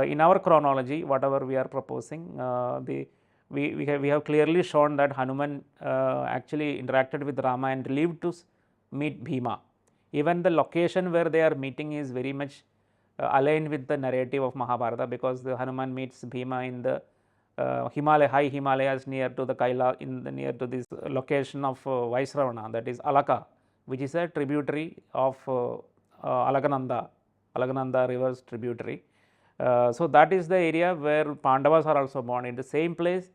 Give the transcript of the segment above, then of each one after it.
In our chronology, whatever we are proposing, we have clearly shown that Hanuman actually interacted with Rama and lived to meet Bhima. Even the location where they are meeting is very much aligned with the narrative of Mahabharata, because the Hanuman meets Bhima in the high Himalayas near to the Kaila, near to this location of Vaisravana, that is Alaka, which is a tributary of Alakananda river's tributary. So that is the area where Pandavas are also born. In the same place,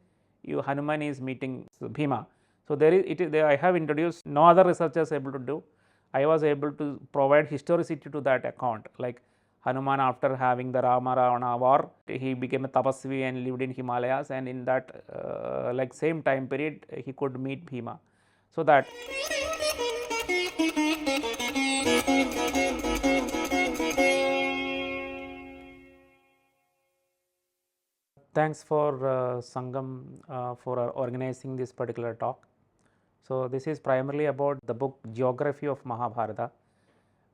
Hanuman is meeting Bhima. So I have introduced, no other researchers able to do. I was able to provide historicity to that account, like Hanuman, after having the Rama Ravana war, he became a tapasvi and lived in Himalayas, and in that like same time period he could meet Bhima. So that thanks for Sangam for organizing this particular talk. So this is primarily about the book Geography of Mahabharata,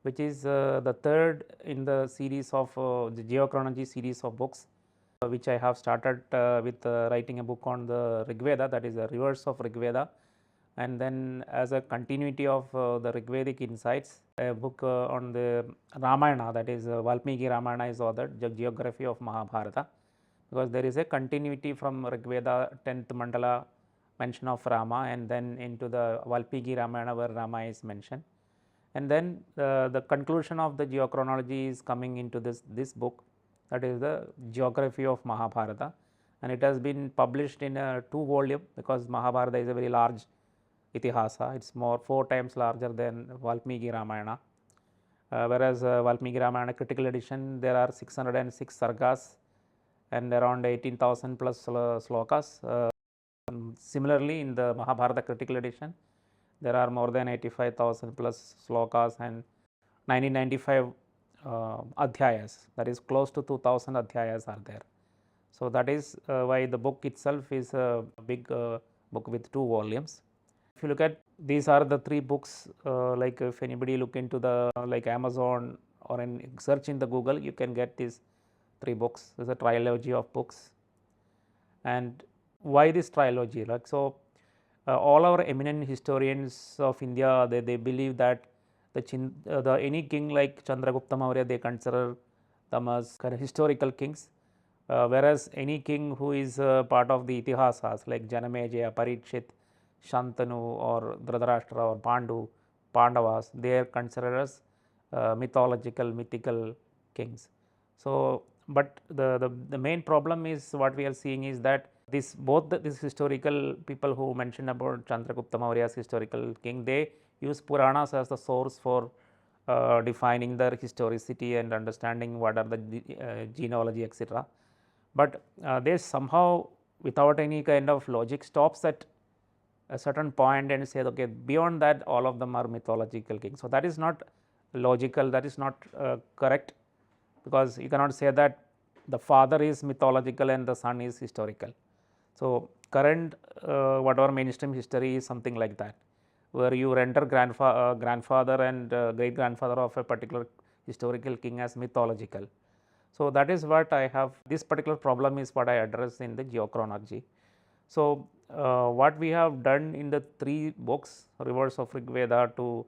which is the third in the series of the geochronology series of books, which I have started with writing a book on the Rig Veda, that is the reverse of Rig Veda, and then as a continuity of the Rigvedic insights, a book on the Ramayana, that is Valmiki Ramayana is authored, the Geography of Mahabharata, because there is a continuity from Rig Veda 10th Mandala mention of Rama, and then into the Valmiki Ramayana where Rama is mentioned. And then the conclusion of the geochronology is coming into this book, that is the Geography of Mahabharata, and it has been published in a 2-volume, because Mahabharata is a very large itihasa. It is 4 times larger than Valmiki Ramayana, whereas Valmiki Ramayana critical edition, there are 606 sargas and around 18,000 plus slokas. Similarly, in the Mahabharata critical edition, there are more than 85,000 plus slokas and 1995 adhyayas, that is close to 2000 adhyayas are there. So that is why the book itself is a big book with 2 volumes. If you look at, these are the 3 books, like if anybody look into the like Amazon or in search in the Google, you can get these 3 books. This is a trilogy of books. And why this trilogy? Like, so all our eminent historians of India, they believe that any king like Chandragupta Maurya, they consider them as kind of historical kings, whereas any king who is part of the itihasas like Janamejaya, Parikshit, Shantanu or Dhritarashtra or Pandavas, they are considered as mythical kings. So, but the main problem is what we are seeing is that this historical people who mentioned about Chandragupta Maurya's historical king, they use Puranas as the source for defining their historicity and understanding what are the genealogy, etc. But they somehow, without any kind of logic, stops at a certain point and say, okay, beyond that all of them are mythological kings. So that is not logical, that is not correct, because you cannot say that the father is mythological and the son is historical. So current whatever mainstream history is something like that, where you render grandfather and great grandfather of a particular historical king as mythological. So that is what I have, this particular problem is what I address in the geochronology. So what we have done in the 3 books, reverse of Rig Veda to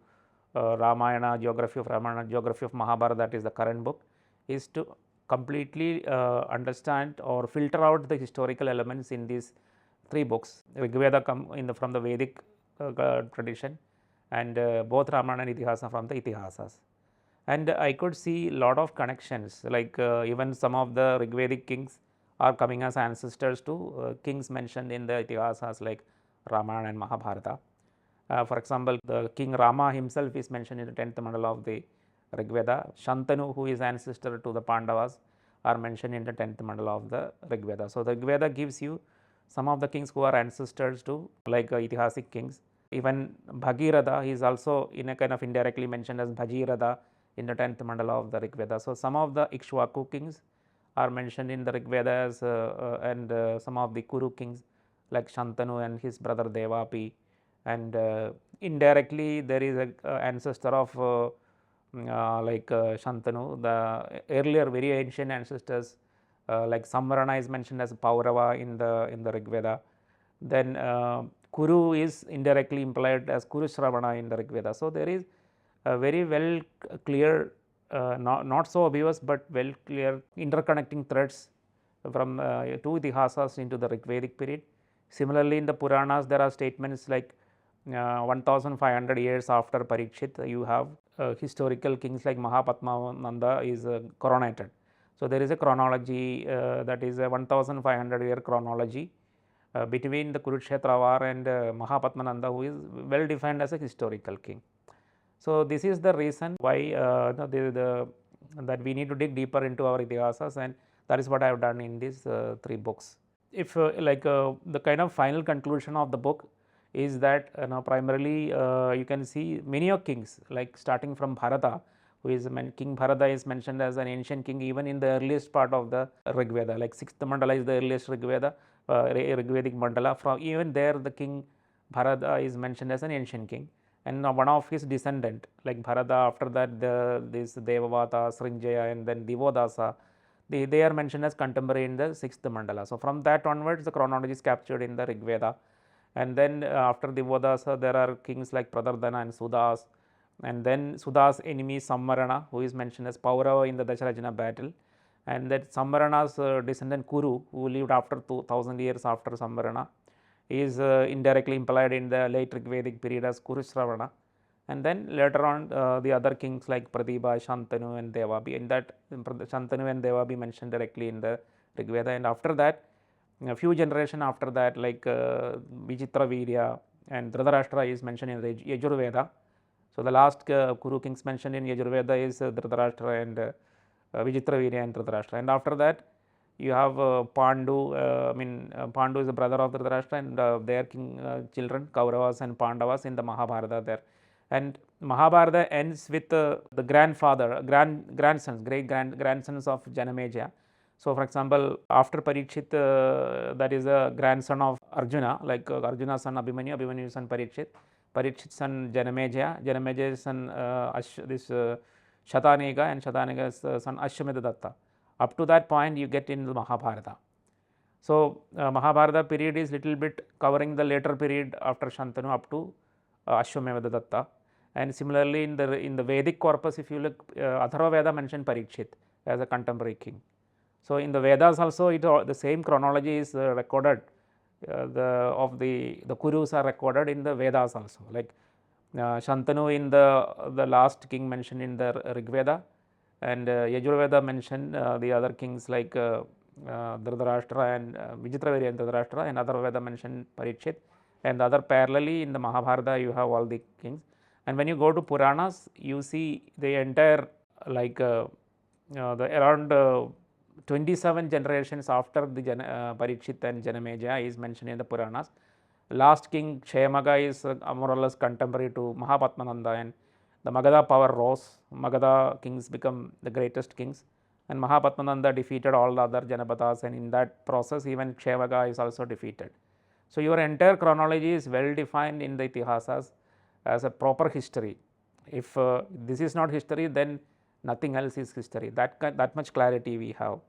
Ramayana, Geography of Ramayana, Geography of Mahabharata, that is the current book, is to completely understand or filter out the historical elements in these 3 books. Rig Veda come from the Vedic tradition, and both Ramayana and Itihasa from the Itihasas. And I could see lot of connections, like even some of the Rigvedic kings are coming as ancestors to kings mentioned in the Itihasas like Ramayana and Mahabharata. For example, the king Rama himself is mentioned in the 10th mandala of the Rig Veda. Shantanu, who is ancestor to the Pandavas, are mentioned in the 10th mandala of the Rig Veda. So the Rig Veda gives you some of the kings who are ancestors to like Itihasic kings. Even Bhagiratha, he is also in a kind of indirectly mentioned as Bhagiratha in the 10th mandala of the Rig Veda. So some of the Ikshvaku kings are mentioned in the Rig Vedas, and some of the Kuru kings like Shantanu and his brother Devapi, and indirectly there is a ancestor of like Shantanu, the earlier very ancient ancestors like Samvarana is mentioned as Paurava in the Rig Veda. Then Kuru is indirectly implied as Kurushravana in the Rig Veda. So there is a very well clear, not so obvious but well clear interconnecting threads from two Itihasas into the Rigvedic period. Similarly, in the Puranas there are statements like 1500 years after Parikshit, you have historical kings like Mahapadmananda is coronated. So there is a chronology that is a 1500 year chronology between the Kurukshetra war and Mahapadmananda, who is well defined as a historical king. So this is the reason why that we need to dig deeper into our Itihasas, and that is what I have done in these 3 books. If the kind of final conclusion of the book is that now primarily you can see many of kings, like starting from Bharata, who is King Bharata is mentioned as an ancient king even in the earliest part of the Rig Veda, like 6th mandala is the earliest Rig Veda, Rigvedic mandala. From even there the king Bharata is mentioned as an ancient king, and one of his descendant like Bharata, after that this Devavata, Srinjaya and then Divodasa, they are mentioned as contemporary in the 6th mandala. So from that onwards the chronology is captured in the Rig Veda, and then after Divodasa there are kings like Pradardhana and Sudas, and then Suda's enemy Samvarana, who is mentioned as Paurava in the Dasharajana battle, and that Samvarana's descendant Kuru, who lived after 2000 years after Samvarana, is indirectly implied in the late Rigvedic period as Kurushravana. And then later on the other kings like Pradibha, Shantanu and Devabi, in that Shantanu and Devabi mentioned directly in the Rigveda. And after that, a few generations after that, like Vichitravirya and Dhritarashtra is mentioned in the Yajurveda. So the last Kuru kings mentioned in Yajurveda is Dhritarashtra and Vichitravirya and Dhritarashtra. And after that you have Pandu, Pandu is the brother of Dhritarashtra, and their king children Kauravas and Pandavas in the Mahabharata there. And Mahabharata ends with the grandfather, grandsons, great grandsons of Janamejaya. So for example, after Parikshit, that is a grandson of Arjuna, like Arjuna's son Abhimanyu, Abhimanyu's son Parikshit, Parikshit's son Janamejaya, Janamejay's son Shatanega, and Shatanega's son Ashwamedha. Up to that point you get in the Mahabharata. So Mahabharata period is little bit covering the later period after Shantanu up to Ashwamedha. And similarly in the Vedic corpus, if you look, Atharva Veda mentioned Parikshit as a contemporary king. So in the Vedas also the same chronology is recorded, the Kurus are recorded in the Vedas also, like Shantanu in the last king mentioned in the Rig Veda, and Yajurveda mentioned the other kings like Dhritarashtra and Vichitravirya and Dhritarashtra, and Atharva Veda mentioned Parikshit, and other parallelly in the Mahabharata you have all the kings. And when you go to Puranas, you see the entire like around 27 generations after the Parikshit and Janamejaya is mentioned in the Puranas. Last king Kshayamaga is more or less contemporary to Mahapadmananda, and the Magadha power rose. Magadha kings become the greatest kings, and Mahapadmananda defeated all the other Janapadas, and in that process even Kshayamaga is also defeated. So your entire chronology is well defined in the Itihasas as a proper history. If this is not history, then nothing else is history. That much clarity we have.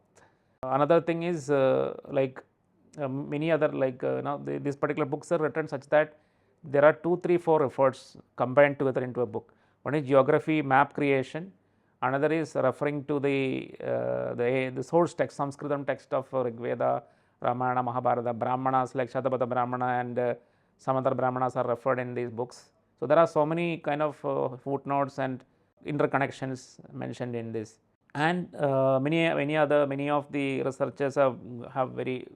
Another thing is like many other, like now these particular books are written such that there are 2, 3, 4 efforts combined together into a book. One is geography map creation, another is referring to the source text, Sanskritam text of Rig Veda, Ramayana, Mahabharata, Brahmanas like Shatabata Brahmana and some other Brahmanas are referred in these books. So there are so many kind of footnotes and interconnections mentioned in this. And many of the researchers have very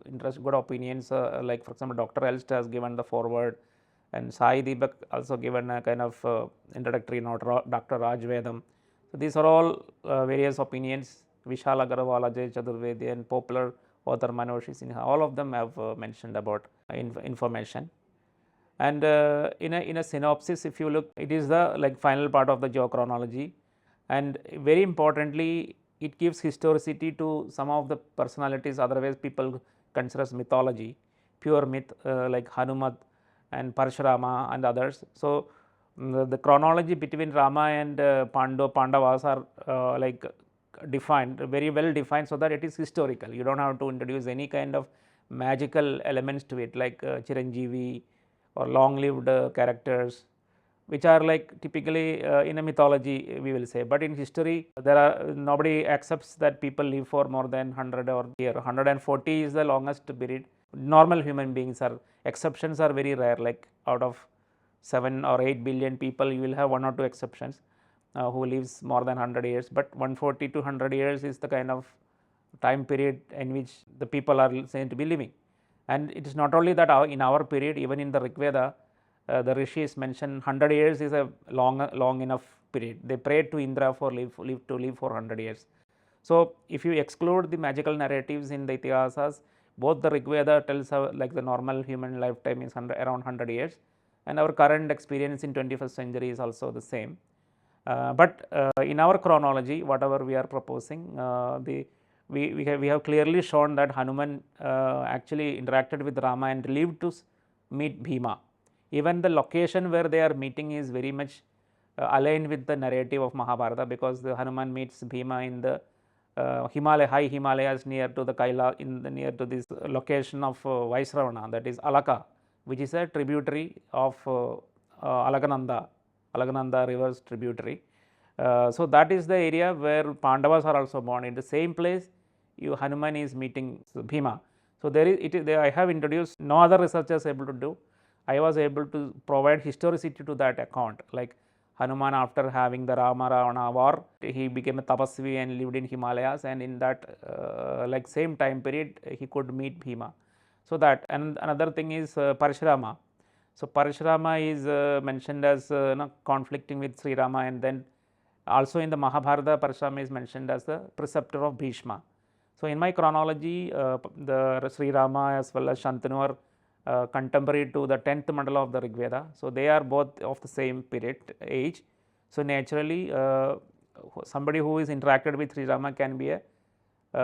good opinions, like for example Dr. Elst has given the foreword, and Sai Deepak also given a kind of introductory note, Dr. Raj Vedam. So these are all various opinions. Vishal Agarwal, Ajay Chaturvedi and popular author Manoshi Sinha, all of them have mentioned about information. And in a synopsis, if you look, it is the like final part of the geochronology, and very importantly it gives historicity to some of the personalities otherwise people consider as mythology, pure myth, like Hanumat and Parashurama and others. So the chronology between Rama and Pandavas are like defined, very well defined, so that it is historical. You do not have to introduce any kind of magical elements to it, like Chiranjeevi or long lived characters, which are like typically in a mythology we will say, but in history there are nobody accepts that people live for more than 100 or year. 140 is the longest period. Normal human beings are, exceptions are very rare, like out of 7 or 8 billion people you will have 1 or 2 exceptions who lives more than 100 years, but 140 to 100 years is the kind of time period in which the people are said to be living. And it is not only that in our period, even in the Rig Veda, the rishis mention 100 years is a long enough period. They prayed to Indra for live for 100 years. So if you exclude the magical narratives in the Itihasas, both the Rig Veda tells like the normal human lifetime is around 100 years, and our current experience in 21st century is also the same. But in our chronology, whatever we are proposing, we have clearly shown that Hanuman actually interacted with Rama and lived to meet Bhima. Even the location where they are meeting is very much aligned with the narrative of Mahabharata, because the Hanuman meets Bhima in the high Himalayas near to the Kaila, near to this location of Vaisravana, that is Alaka, which is a tributary of Alakananda river's tributary. So that is the area where Pandavas are also born. In the same place, Hanuman is meeting Bhima. So I have introduced, no other researchers able to do. I was able to provide historicity to that account, like Hanuman, after having the Rama Ravana war, he became a tapasvi and lived in Himalayas, and in that like same time period he could meet Bhima. So that, and another thing is Parashurama. So Parashurama is mentioned as conflicting with Sri Rama, and then also in the Mahabharata Parashurama is mentioned as the preceptor of Bhishma. So in my chronology, the Sri Rama as well as Shantanu are contemporary to the 10th mandala of the Rig Veda. So they are both of the same period age. So naturally somebody who is interacted with Sri Rama can be a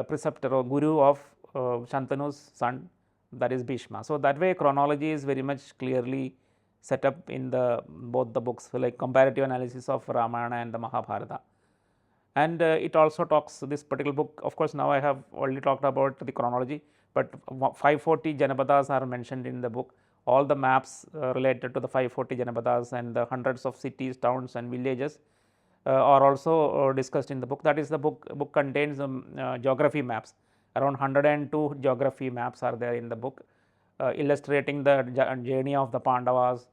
preceptor or guru of Shantanu's son, that is Bhishma. So that way chronology is very much clearly set up in both the books, like comparative analysis of Ramayana and the Mahabharata. And it also talks, this particular book, of course now I have already talked about the chronology, but 540 Janapadas are mentioned in the book. All the maps related to the 540 Janapadas and the hundreds of cities, towns and villages are also discussed in the book. That is, the book contains geography maps. Around 102 geography maps are there in the book, illustrating the journey of the Pandavas,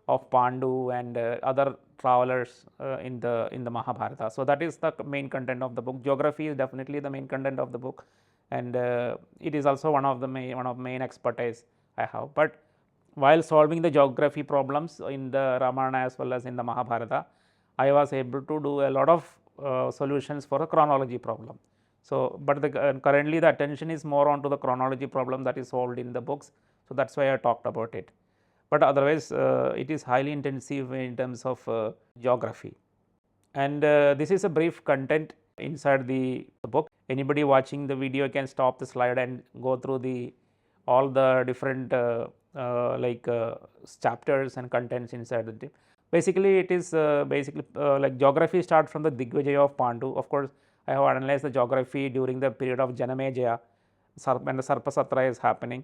of Pandu and other travelers in the Mahabharata. So that is the main content of the book. Geography is definitely the main content of the book, and it is also one of main expertise I have. But while solving the geography problems in the Ramayana as well as in the Mahabharata, I was able to do a lot of solutions for a chronology problem. So, but currently the attention is more onto the chronology problem that is solved in the books. So that is why I talked about it. But otherwise it is highly intensive in terms of geography. And this is a brief content inside the book. Anybody watching the video can stop the slide and go through all the different chapters and contents inside the book. Basically it is like geography starts from the Digvijaya of Pandu. Of course, I have analyzed the geography during the period of Janamejaya, when the Sarpasatra is happening.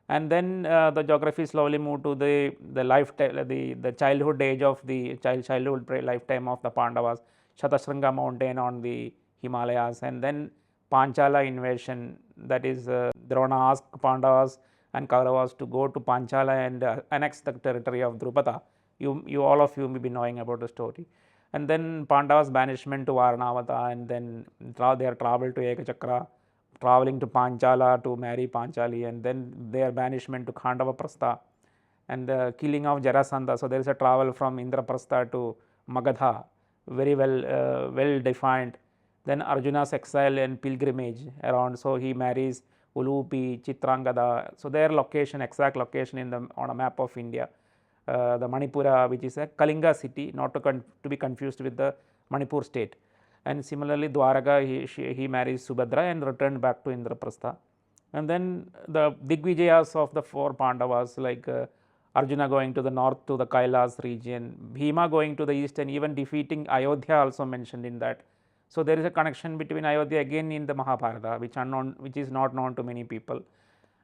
And then the geography slowly moved to the lifetime, the childhood age of the childhood lifetime of the Pandavas, Shatashranga mountain on the Himalayas, and then Panchala invasion, that is Drona asked Pandavas and Kauravas to go to Panchala and annex the territory of Drupada. You all of you may be knowing about the story. And then Pandavas' banishment to Varanavata, and then their travel to Ekachakra, traveling to Panchala to marry Panchali, and then their banishment to Khandavaprastha, and the killing of Jarasandha. So there is a travel from Indraprastha to Magadha, very well defined. Then Arjuna's exile and pilgrimage around, so he marries Ulupi, Chitrangada. So their location, exact location on a map of India. The Manipura, which is a Kalinga city, not to be confused with the Manipur state. And similarly Dwaraka, he marries Subhadra and returned back to Indraprastha. And then the Digvijayas of the 4 Pandavas, like Arjuna going to the north to the Kailas region, Bhima going to the east and even defeating Ayodhya also mentioned in that. So there is a connection between Ayodhya again in the Mahabharata, which is not known to many people.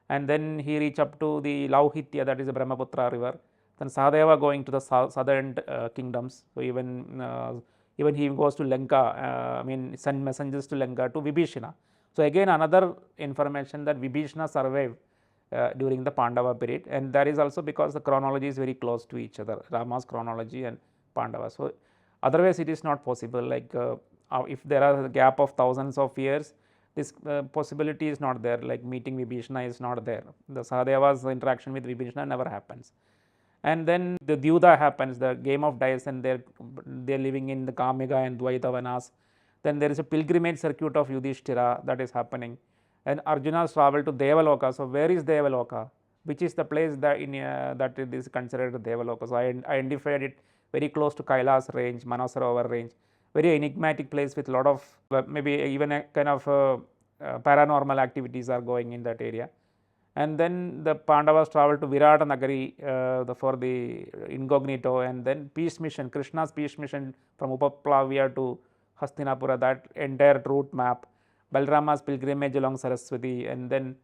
And then he reach up to the Lauhitya, that is the Brahmaputra river. Then Sahadeva going to the southern kingdoms. So even he goes to Lanka, send messengers to Lanka to Vibhishana. So again another information that Vibhishana survived during the Pandava period, and that is also because the chronology is very close to each other, Rama's chronology and Pandava. So otherwise it is not possible, like if there are a gap of thousands of years, this possibility is not there, like meeting Vibhishana is not there. The Sahadeva's interaction with Vibhishana never happens. And then the Dyuda happens, the game of dice, and they're living in the Kamiga and Dvaitavanas. Then there is a pilgrimage circuit of Yudhishthira that is happening. And Arjuna's travel to Devaloka. So where is Devaloka? Which is the place that that it is considered Devaloka? So I identified it very close to Kailas range, Manasarovar range. Very enigmatic place with a lot of maybe even a kind of paranormal activities are going in that area. And then the Pandavas travel to Virata Nagari for the incognito, and then peace mission, Krishna's peace mission from Upaplavya to Hastinapura, that entire route map, Balrama's pilgrimage along Saraswati, and then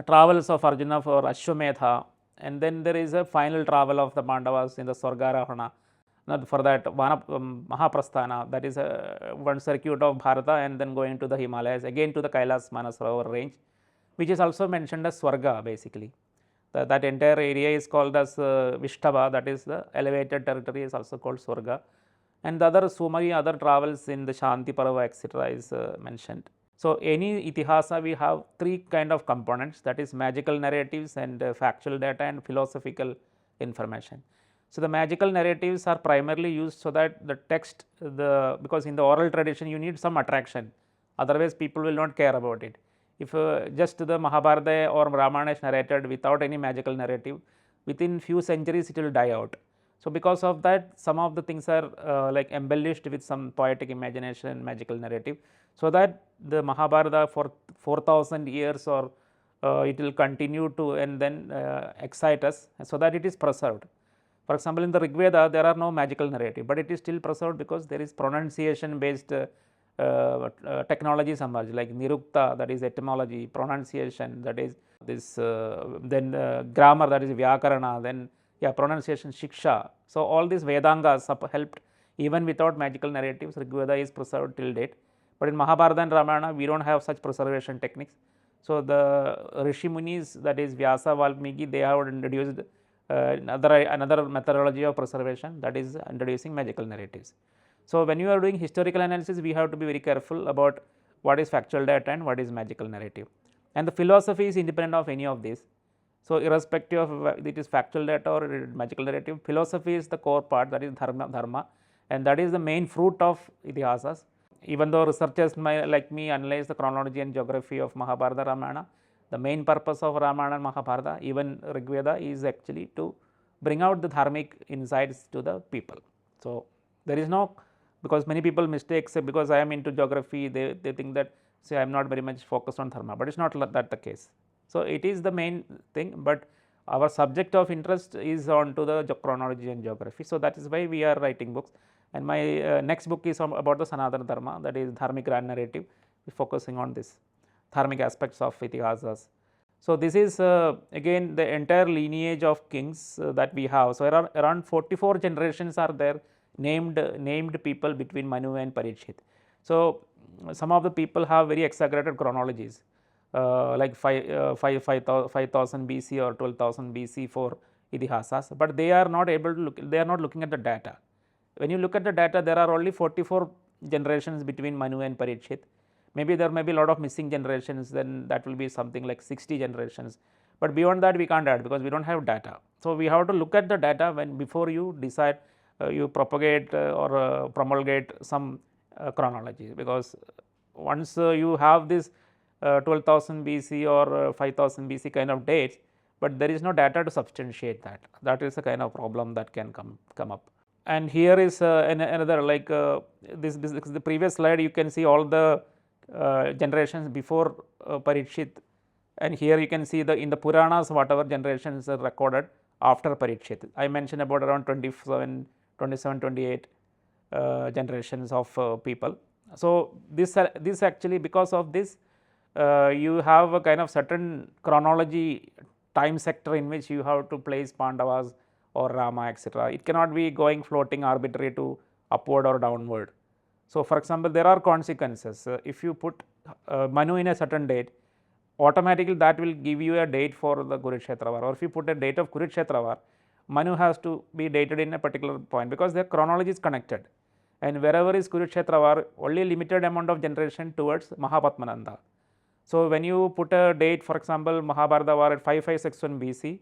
travels of Arjuna for Ashwamedha, and then there is a final travel of the Pandavas in the Swargarahana. For that Mahaprasthana, that is one circuit of Bharata, and then going to the Himalayas, again to the Kailas Manasarovar range, which is also mentioned as Swarga basically. That entire area is called as Vishtava, that is the elevated territory is also called Swarga. And the other so many other travels in the Shanti Parva etc. is mentioned. So any Itihasa we have three kind of components, that is magical narratives and factual data and philosophical information. So the magical narratives are primarily used so that the text, because in the oral tradition you need some attraction, otherwise people will not care about it. If just the Mahabharata or Ramayana is narrated without any magical narrative, within few centuries it will die out. So because of that, some of the things are like embellished with some poetic imagination and magical narrative, so that the Mahabharata for 4000 years or it will continue to and then excite us, so that it is preserved. For example, in the Rig Veda there are no magical narrative, but it is still preserved because there is pronunciation based technologies emerged, like Nirukta, that is etymology, pronunciation, that is this, then grammar, that is Vyakarana, then pronunciation, Shiksha. So all these Vedangas helped even without magical narratives. Rig Veda is preserved till date, but in Mahabharata and Ramayana we don't have such preservation techniques. So the Rishi Munis, that is Vyasa, Valmiki, they have introduced another methodology of preservation, that is introducing magical narratives. So when you are doing historical analysis, we have to be very careful about what is factual data and what is magical narrative. And the philosophy is independent of any of these. So irrespective of it is factual data or magical narrative, philosophy is the core part, that is dharma, and that is the main fruit of Itihasas. Even though researchers like me analyze the chronology and geography of Mahabharata, Ramayana, the main purpose of Ramayana and Mahabharata, even Rig Veda, is actually to bring out the dharmic insights to the people. So there is no, because many people mistake, because I am into geography, they think that say I am not very much focused on dharma, but it is not that the case. So it is the main thing, but our subject of interest is on to the chronology and geography. So that is why we are writing books, and my next book is about the Sanatana Dharma, that is dharmic grand narrative, focusing on this dharmic aspects of Itihasas. So this is again the entire lineage of kings that we have. So around 44 generations are there, named people between Manu and Parikshit. So some of the people have very exaggerated chronologies, like 5000 BC or 12,000 BC for Itihasas, but they are not able to look, they are not looking at the data. When you look at the data, there are only 44 generations between Manu and Parikshit. Maybe there may be a lot of missing generations, then that will be something like 60 generations. But beyond that we can't add, because we don't have data. So we have to look at the data before you decide you propagate or promulgate some chronology, because once you have this 12,000 BC or 5000 BC kind of dates, but there is no data to substantiate that. That is a kind of problem that can come up. And here is another, like this the previous slide, you can see all the generations before Parikshit, and here you can see in the Puranas whatever generations are recorded after Parikshit. I mentioned about around 27, 28 generations of people, So, this actually, because of this, you have a kind of certain chronology time sector in which you have to place Pandavas or Rama, etc. It cannot be going floating arbitrary to upward or downward. So, for example, there are consequences. If you put Manu in a certain date, automatically that will give you a date for the Kurukshetra war. Or if you put a date of Kurukshetra war, Manu has to be dated in a particular point, because their chronology is connected. And wherever is Kurukshetra war, only a limited amount of generation towards Mahapadmananda. So, when you put a date, for example, Mahabharata war at 5561 BC,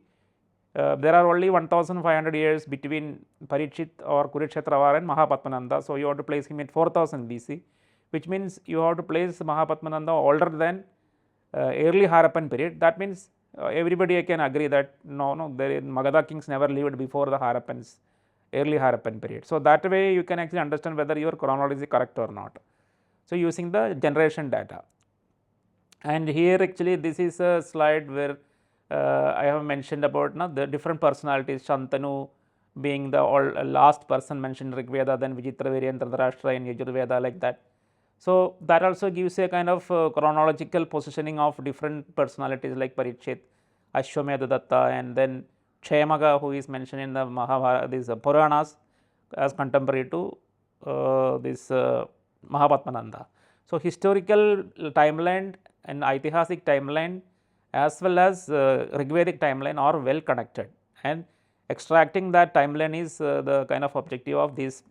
there are only 1500 years between Parikshit or Kurukshetra war and Mahapadmananda. So, you have to place him at 4000 BC, which means you have to place Mahapadmananda older than early Harappan period. That means everybody can agree that no, Magadha kings never lived before the Harappans, early Harappan period. So, that way you can actually understand whether your chronology is correct or not. So, using the generation data. And here actually this is a slide where I have mentioned about the different personalities, Shantanu being the last person mentioned in Rigveda, then Vichitravirya and Dhritarashtra in Yajurveda, like that. So, that also gives a kind of chronological positioning of different personalities like Parikshit, Ashwamedha Datta, and then Kshemaga, who is mentioned in the Mahabharata, these Puranas as contemporary to this Mahapadmananda. So, historical timeline and Aitihasic timeline as well as Rigvedic timeline are well connected, and extracting that timeline is the kind of objective of this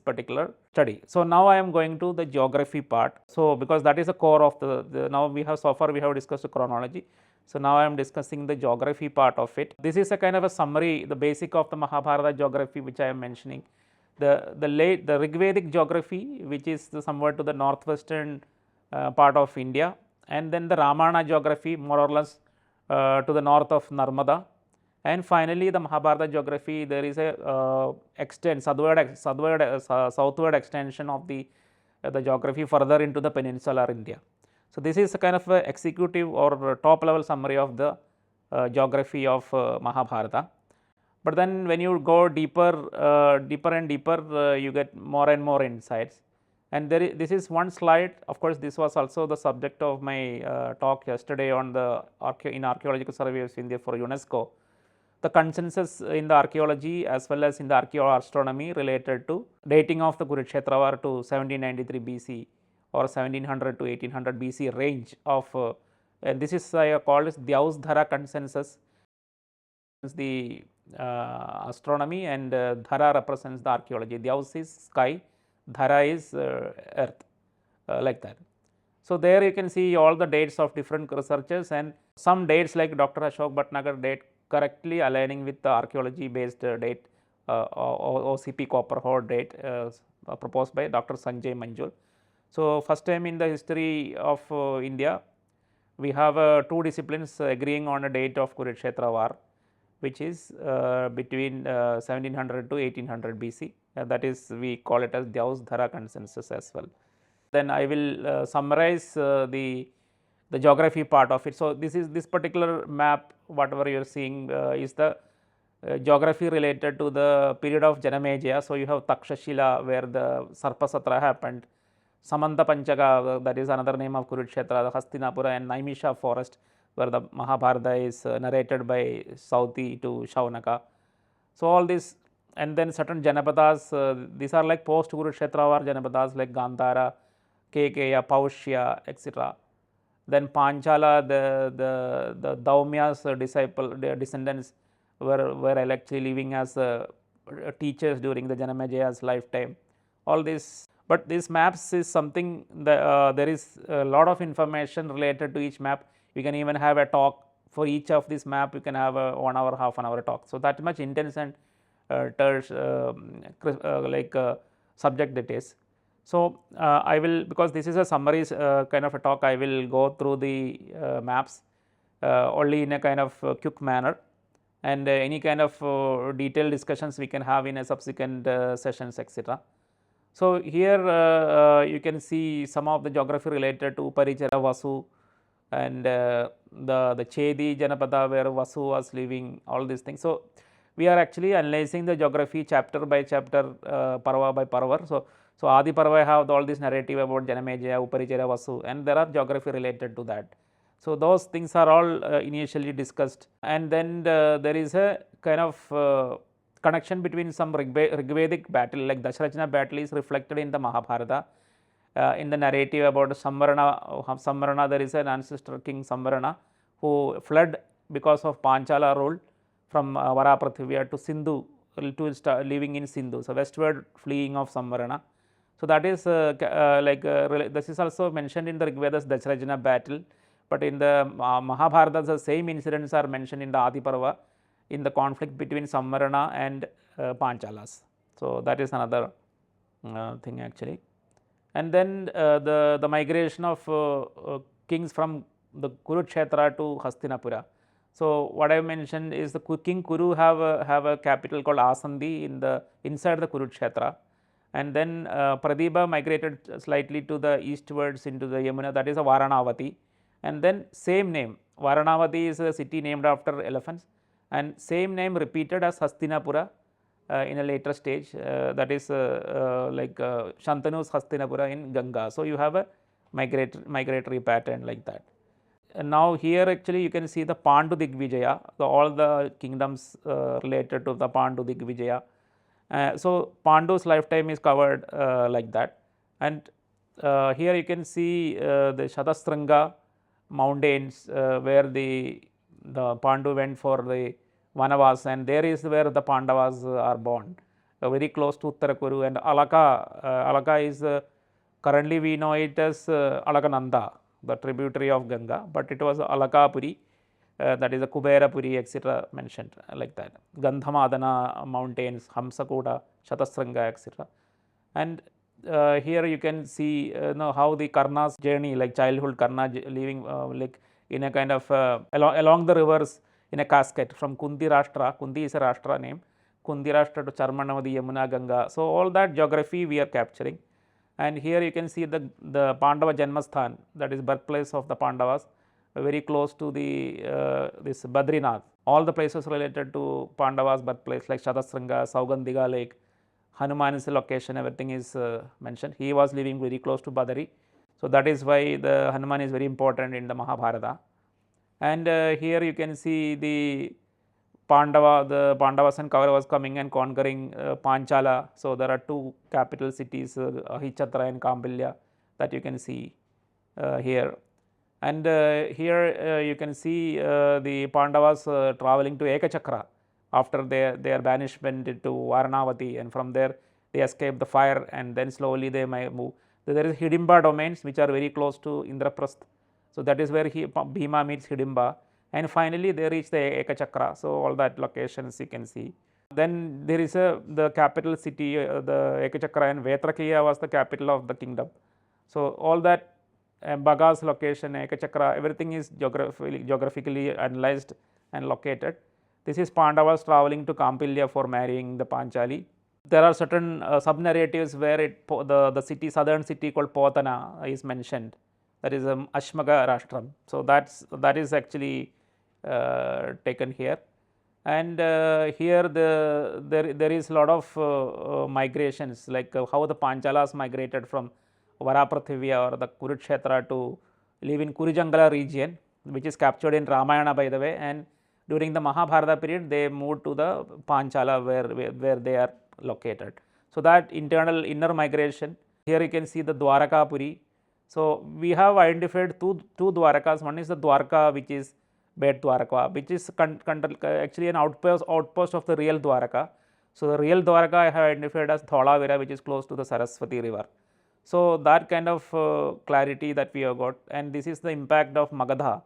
particular study. So, now I am going to the geography part. So, because that is the core of the now we have, so far we have discussed the chronology. So, now I am discussing the geography part of it. This is a kind of a summary, the basic of the Mahabharata geography which I am mentioning. The Rigvedic geography, which is somewhat to the northwestern part of India, and then the Ramayana geography more or less to the north of Narmada, and finally the Mahabharata geography, there is a southward extension of the geography further into the peninsular India. So, this is a kind of a executive or top level summary of the geography of Mahabharata. But then when you go deeper and deeper, you get more and more insights. And this is one slide. Of course, this was also the subject of my talk yesterday on the in Archaeological Survey of India for UNESCO. The consensus in the archaeology as well as in the archaeoastronomy related to dating of the Kurukshetra war to 1793 BC or 1700 to 1800 BC range of this is called as Dyaus-Dhara consensus. The astronomy, and Dhara represents the archaeology. Dyaus is sky, Dhara is earth, like that. So, there you can see all the dates of different researchers, and some dates like Dr. Ashok Bhatnagar date correctly aligning with the archaeology based date OCP Copper Hoard date proposed by Dr. Sanjay Manjul. So, first time in the history of India, we have two disciplines agreeing on a date of Kurukshetra war, which is between 1700 to 1800 BC, that is we call it as Dyaus-Dhara consensus as well. Then I will summarize the geography part of it. So, this particular map, whatever you are seeing is the geography related to the period of Janamejaya. So, you have Takshashila where the Sarpasatra happened, Samanta Panchaka, that is another name of Kurukshetra, the Hastinapura and Naimisha forest where the Mahabharata is narrated by Sauti to Shaunaka. So, all this, and then certain Janapadas, these are like post Kurukshetra war Janapadas like Gandhara, Kekeya, Paushya, etc. Then Panchala, the Daumya's descendants were actually living as teachers during the Janamajaya's lifetime. All this, but these maps is something that there is a lot of information related to each map. You can even have a talk for each of this map. You can have a 1 hour, half an hour talk. So, that much intense and subject that is. So, I will, because this is a summary kind of a talk, I will go through the maps only in a kind of quick manner, and any kind of detailed discussions we can have in a subsequent sessions, etc. So, here you can see some of the geography related to Uparichara, Vasu, and the Chedi Janapada where Vasu was living, all these things. So, we are actually analyzing the geography chapter by chapter, Parva by Parva. So, So Adi Parva have all this narrative about Janamejaya, Uparichara, Vasu, and there are geography related to that. So those things are all initially discussed, and then there is a kind of connection between some Rigvedic battle, like Dasharachana battle is reflected in the Mahabharata. In the narrative about Samvarana, there is an ancestor king Samvarana who fled because of Panchala rule from Varaprithivya to Sindhu, to living in Sindhu. So westward fleeing of Samvarana. So that is this is also mentioned in the Rigveda's Dasharachana battle, but in the Mahabharata the same incidents are mentioned in the Adi Parva in the conflict between Samvarana and Panchalas. So that is another thing actually. And then the migration of kings from the Kurukshetra to Hastinapura. So what I mentioned is the King Kuru have a capital called Asandi inside the Kurukshetra, and then Pradipa migrated slightly to the eastwards into the Yamuna, that is a Varanavati, and then same name Varanavati is a city named after elephants, and same name repeated as Hastinapura in a later stage, that is Shantanu's Hastinapura in Ganga. So you have a migratory pattern like that. And now here actually you can see the Pandu Digvijaya, all the kingdoms related to the Pandu Digvijaya. So Pandu's lifetime is covered like that, and here you can see the Shatasranga mountains where the Pandu went for the Vanavas, and there is where the Pandavas are born, very close to Uttarakuru. And Alaka, Alaka is currently we know it as Alakananda, the tributary of Ganga, but it was Alakapuri, that is a Kuberapuri, etc. mentioned like that. Gandhamadana mountains, Hamsakoda, Shatasranga, etc. And here you can see how the Karna's journey, like childhood Karna living like in a kind of along the rivers in a cascade from Kunti Rashtra. Kunti is a Rashtra name. Kunti Rashtra to Charmanavadi, Yamuna, Ganga. So all that geography we are capturing. And here you can see the Pandava Janmasthan, that is birthplace of the Pandavas, very close to the this Badrinath. All the places related to Pandavas' birthplace like Shatasranga, Saugandhiga Lake, Hanuman's location, everything is mentioned. He was living very close to Badari. So that is why the Hanuman is very important in the Mahabharata. And here you can see the Pandavas and Kauravas coming and conquering Panchala. So there are two capital cities, Ahichatra and Kambilya, that you can see here. And here you can see the Pandavas traveling to Ekachakra after their banishment to Varanavati, and from there they escape the fire, and then slowly they might move. So there is Hidimba domains which are very close to Indraprasth. So that is where Bhima meets Hidimba, and finally they reach the Ekachakra. So all that locations you can see. Then there is the capital city, the Ekachakra, and Vetrakiya was the capital of the kingdom. So all that Baga's location, Ekachakra, everything is geographically analyzed and located. This is Pandavas traveling to Kampilya for marrying the Panchali. There are certain sub-narratives where the city, southern city called Potana is mentioned. That is Ashmaga Rashtram. So that is actually taken here. And here there is a lot of migrations, like how the Panchalas migrated from Varaprithivya or the Kurukshetra to live in Kurujangala region, which is captured in Ramayana, by the way. And during the Mahabharata period, they moved to the Panchala where they are located. So that inner migration. Here you can see the Dwarakapuri. So we have identified two Dwarakas. One is the Dwarka, which is Bet Dwaraka, which is actually an outpost of the real Dwaraka. So the real Dwaraka I have identified as Dholavira, which is close to the Saraswati river. So that kind of clarity that we have got, and this is the impact of Magadha.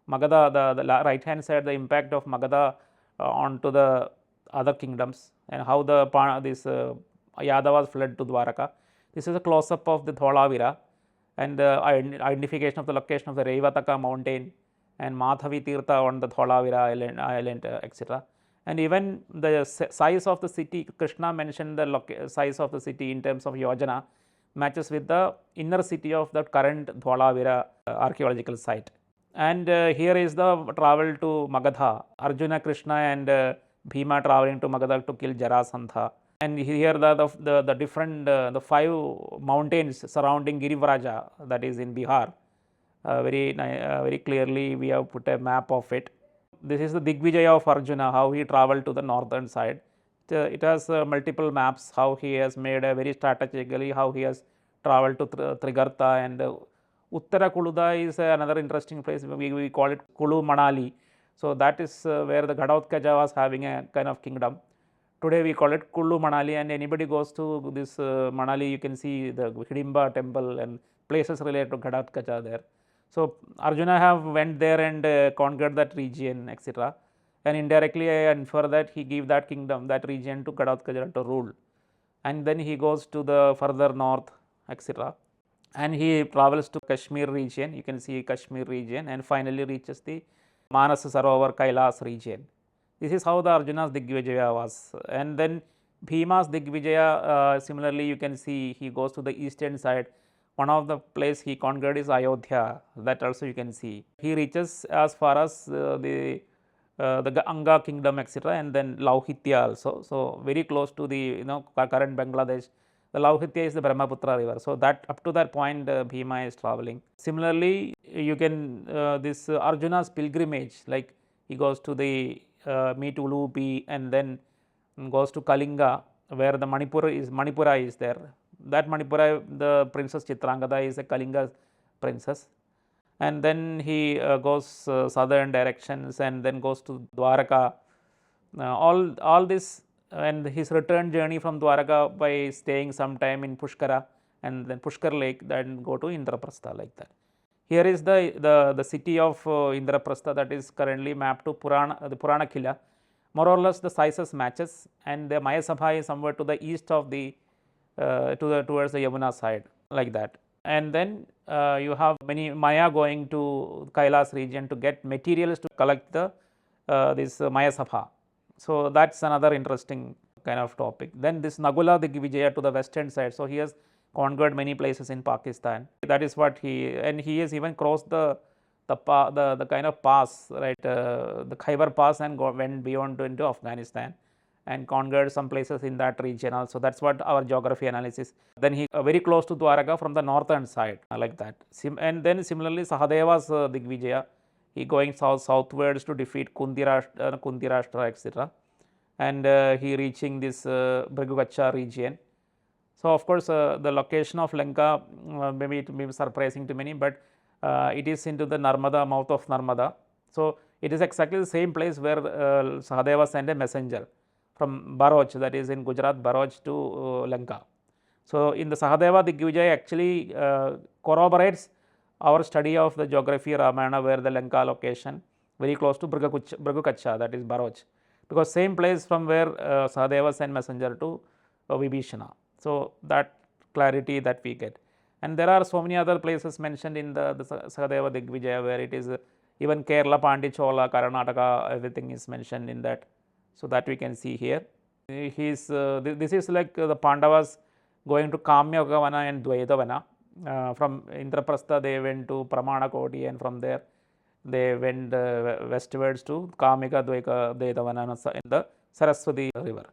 Magadha, the right hand side, the impact of Magadha onto the other kingdoms, and how this Yadavas fled to Dwaraka. This is a close up of the Dholavira, and the identification of the location of the Revataka mountain and Madhavi Tirtha on the Dholavira island, etc. And even the size of the city, Krishna mentioned the size of the city in terms of Yojana, matches with the inner city of the current Dholavira archaeological site. And here is the travel to Magadha, Arjuna, Krishna and Bhima traveling to Magadha to kill Jarasandha. And here the different the 5 mountains surrounding Girivaraja, that is in Bihar. Very clearly we have put a map of it. This is the Digvijaya of Arjuna, how he traveled to the northern side. It has multiple maps, how he has made a very strategically, how he has traveled to Trigarta, and Uttara Kuluda is another interesting place. We call it Kulu Manali. So that is where the Ghatotkach was having a kind of kingdom. Today we call it Kullu Manali, and anybody goes to this Manali, you can see the Hidimba temple and places related to Ghatotkach there. So Arjuna have went there and conquered that region, etc. And indirectly I infer that he gave that kingdom, that region to Ghatotkach to rule. And then he goes to the further north, etc. And he travels to Kashmir region, you can see Kashmir region, and finally reaches the Manas Sarovar Kailas region. This is how the Arjuna's Digvijaya was. And then Bhima's Digvijaya, similarly you can see he goes to the eastern side. One of the place he conquered is Ayodhya, that also you can see. He reaches as far as the Anga kingdom, etc., and then Lauhitya also. So very close to the current Bangladesh. The Lauhitya is the Brahmaputra river. So that up to that point Bhima is traveling. Similarly, you can this Arjuna's pilgrimage, like he goes to the meet Ulupi and then goes to Kalinga, where the Manipura is there. That Manipura, the princess Chitrangada is a Kalinga princess. And then he goes southern directions and then goes to Dwaraka. All this, and his return journey from Dwaraka by staying some time in Pushkara and then Pushkar Lake, then go to Indraprastha, like that. Here is the city of Indraprastha, that is currently mapped to the Purana Kila. More or less the sizes matches, and the Maya Sabha is somewhere to the east of the towards the Yamuna side, like that. And then you have many Maya going to Kailas region to get materials to collect the this Maya Sabha. So that's another interesting kind of topic. Then this Nagula Digvijaya to the western side. So he has conquered many places in Pakistan. That is what he has even crossed the kind of pass, right, the Khyber pass, and went beyond into Afghanistan and conquered some places in that region also. That's what our geography analysis. Then he very close to Dwaraka from the northern side, like that. And then similarly Sahadeva's Digvijaya, he going southwards to defeat Kundirashtra, etc. And he reaching this Brigugacha region. So of course the location of Lanka, maybe it may be surprising to many, but it is into the Narmada, mouth of Narmada. So it is exactly the same place where Sahadeva sent a messenger from Baroch, that is in Gujarat, Baroch to Lanka. So in the Sahadeva Digvijaya actually corroborates our study of the geography Ramayana, where the Lanka location very close to Brigukacha, that is Baroch, because same place from where Sahadeva sent messenger to Vibhishana. So that clarity that we get. And there are so many other places mentioned in the Sahadeva Digvijaya, where it is even Kerala, Pandichola, Karnataka, everything is mentioned in that. So that we can see here. This is like the Pandavas going to Kamyavana and Dvaitavana. From Indraprastha they went to Pramana Koti, and from there they went westwards to Kamika Dvaitavana in the Saraswati river.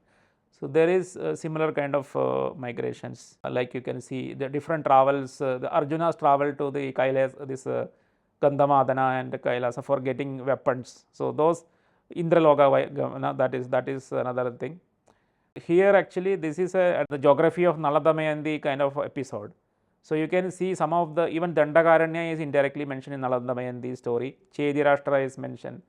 So there is similar kind of migrations, like you can see the different travels. The Arjuna's travel to the Kailas, this Gandhamadana and Kailasa for getting weapons. So those Indraloka, that is another thing. Here actually this is the geography of Nala Damayanti kind of episode. So you can see some of the, even Dandakaranya is indirectly mentioned in Nala Damayanti story, Chedirashtra is mentioned,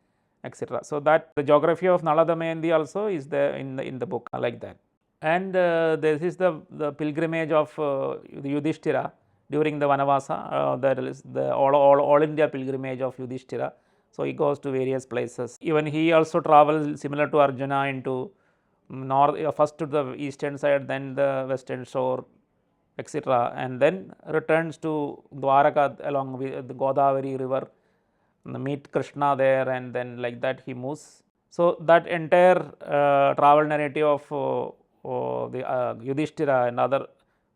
etc. So that the geography of Nala Damayanti also is there in the book, like that. And this is the pilgrimage of the Yudhishthira during the Vanavasa. That is the all India pilgrimage of Yudhishthira. So he goes to various places. Even he also travels similar to Arjuna into north, first to the eastern side, then the western shore, etc. And then returns to Dwaraka along with the Godavari river, meet Krishna there, and then like that he moves. So that entire travel narrative of the Yudhishthira and other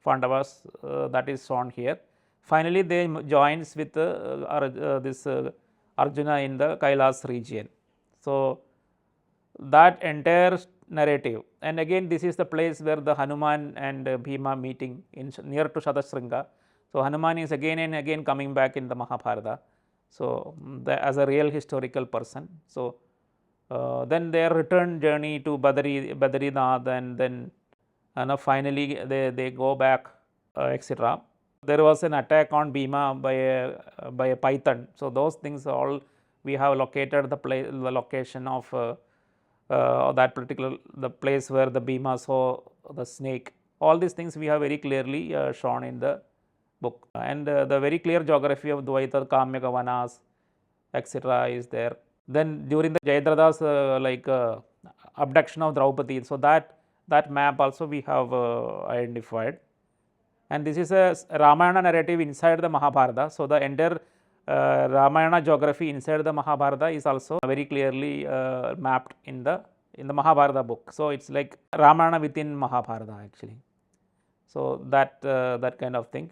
Pandavas, that is shown here. Finally they joins with this Arjuna in the Kailas region. So that entire narrative. And again, this is the place where the Hanuman and Bhima meeting near to Shadashringa. So, Hanuman is again and again coming back in the Mahabharata. So, as a real historical person. So, then their return journey to Badrinath, and then finally they go back, etc. There was an attack on Bhima by a python. So, those things all we have located the location of that particular the place where the Bhima saw the snake. All these things we have very clearly shown in the book, and the very clear geography of Dvaita, Kamya Vanas, etc. is there. Then during the Jayadratha's abduction of Draupadi, so that map also we have identified. And this is a Ramayana narrative inside the Mahabharata. So, the entire Ramayana geography inside the Mahabharata is also very clearly mapped in the Mahabharata book. So, it is like Ramayana within Mahabharata actually. So, that kind of thing.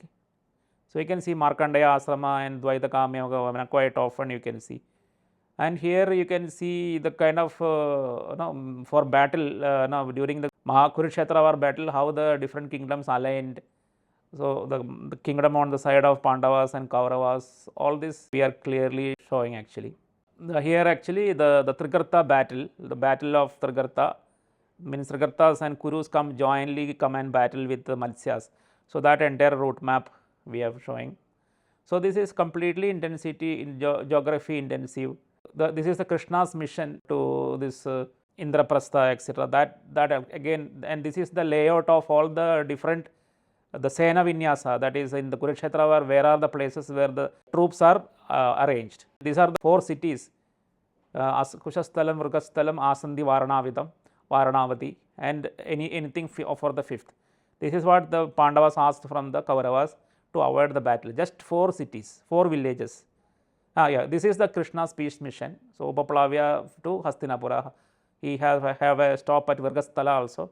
So, you can see Markandeya Asrama and Dvaita Kamya quite often you can see. And here you can see the kind of for battle during the Kurukshetra war battle, how the different kingdoms aligned. So, the kingdom on the side of Pandavas and Kauravas, all this we are clearly showing actually. Here actually the Trigarta battle, the battle of Trigarta, means Trigartas and Kurus jointly come and battle with the Matsyas. So, that entire route map we are showing. So, this is completely intensity in geography intensive. This is the Krishna's mission to this Indraprastha, etc. That again, and this is the layout of all the different the Sena Vinyasa, that is in the Kurukshetra war, where are the places where the troops are arranged. These are the 4 cities, Kushasthalam, Mrugasthalam, Asandi, Varanavati, and anything for the 5th. This is what the Pandavas asked from the Kauravas to avoid the battle. Just 4 cities, 4 villages. This is the Krishna's peace mission. So, Upaplavya to Hastinapura. He have a stop at Virgasthala also.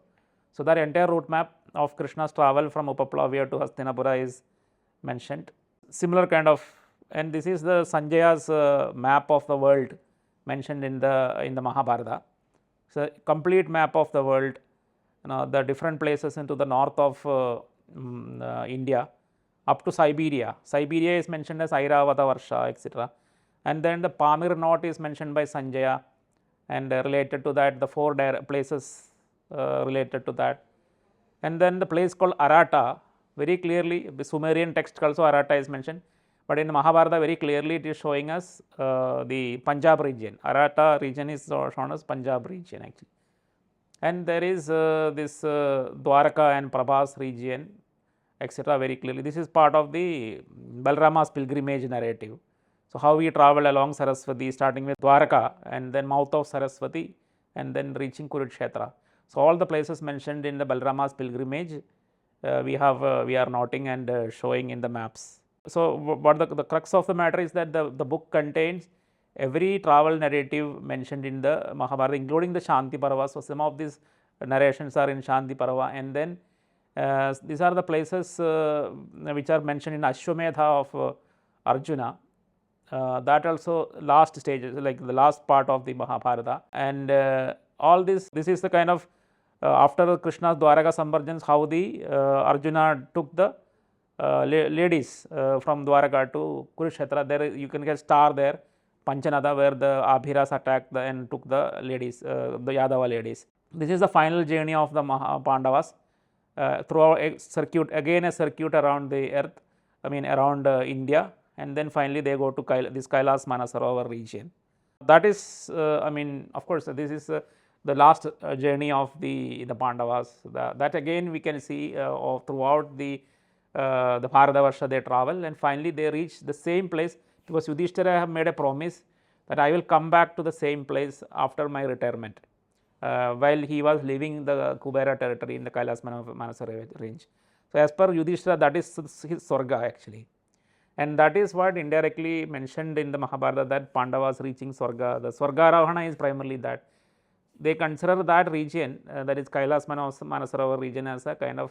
So, that entire route map of Krishna's travel from Upaplavya to Hastinapura is mentioned. Similar kind of, and this is the Sanjaya's map of the world mentioned in the Mahabharata. So, complete map of the world, the different places into the north of India up to Siberia. Siberia is mentioned as Airavata Varsha, etc. And then the Pamir knot is mentioned by Sanjaya, and related to that the 4 places related to that. And then the place called Arata, very clearly the Sumerian text also Arata is mentioned, but in Mahabharata very clearly it is showing us the Punjab region. Arata region is shown as Punjab region actually. And there is this Dwaraka and Prabhas region, etc. very clearly. This is part of the Balrama's pilgrimage narrative. So, how we travel along Saraswati, starting with Dwaraka and then mouth of Saraswati and then reaching Kurukshetra. So, all the places mentioned in the Balrama's pilgrimage we are noting and showing in the maps. So, what the crux of the matter is that the book contains every travel narrative mentioned in the Mahabharata, including the Shanti Parva. So, some of these narrations are in Shanti Parva, and then these are the places which are mentioned in Ashwamedha of Arjuna. That also last stages, like the last part of the Mahabharata, and all this is the kind of after Krishna's Dwaraka Samvarjans, how the Arjuna took the ladies from Dwaraka to Kurukshetra. There you can get star there, Panchanada, where the Abhiras attacked and took the ladies, the Yadava ladies. This is the final journey of the Pandavas throughout a circuit, again a circuit around the earth, around India, and then finally they go to this Kailas Manasarovar region. That is, of course, this is the last journey of the Pandavas. That again we can see throughout the Bharatavarsha they travel, and finally they reach the same place, because Yudhishthira have made a promise that I will come back to the same place after my retirement, while he was leaving the Kubera territory in the Kailas Manasarovar range. So, as per Yudhishthira, that is his Swarga actually, and that is what indirectly mentioned in the Mahabharata, that Pandavas reaching Swarga. The Swargarohana is primarily that they consider that region, that is Kailas Manasarovar region, as a kind of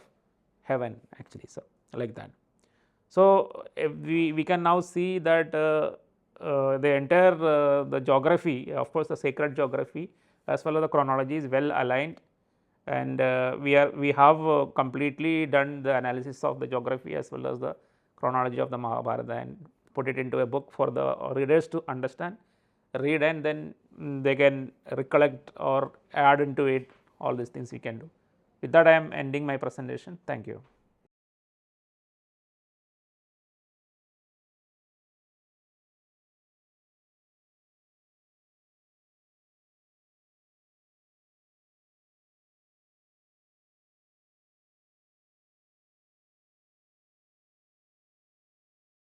heaven actually, so like that. So, we can now see that the entire the geography, of course the sacred geography, as well as the chronology is well aligned, and we have completely done the analysis of the geography as well as the chronology of the Mahabharata and put it into a book for the readers to understand, read, and then they can recollect or add into it all these things we can do. With that, I am ending my presentation. Thank you.